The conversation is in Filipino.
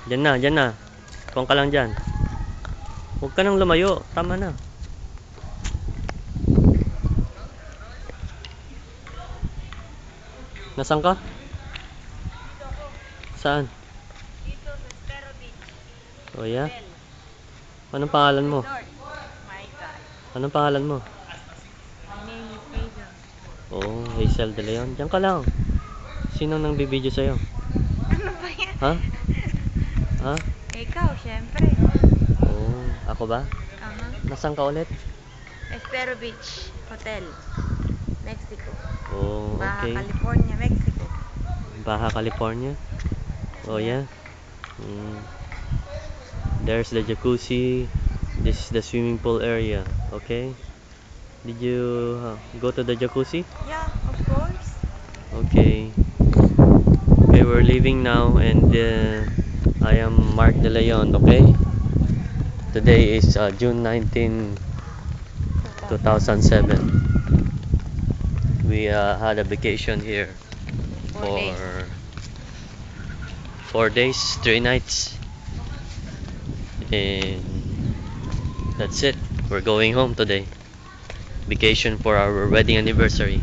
Diyan na, diyan na. Kung ka lang dyan. Huwag ka nang lumayo. Tama na. Nasaan ka? Saan? Dito sa Espero Beach. Oh, yeah? Anong pangalan mo? My God. Anong pangalan mo? My name is Hazel. Oh, Hazel De Leon. Diyan ka lang. Sino nang bibideo sa'yo? Ano ba yan? Ha? Ha? Ikaw, syempre. Oh, ako ba? Nasaan ka ulit? Espero Beach Hotel. Mexico. Oh, Baja okay. California, Mexico. Baja California. Oh, yeah. There's the jacuzzi. This is the swimming pool area. Okay. Did you go to the jacuzzi? Yeah, of course. Okay. Okay, we're leaving now, and I am Mark De Leon. Okay. Today is June 19, 2007. We had a vacation here for 4 days, 3 nights, and that's it. We're going home today. Vacation for our wedding anniversary.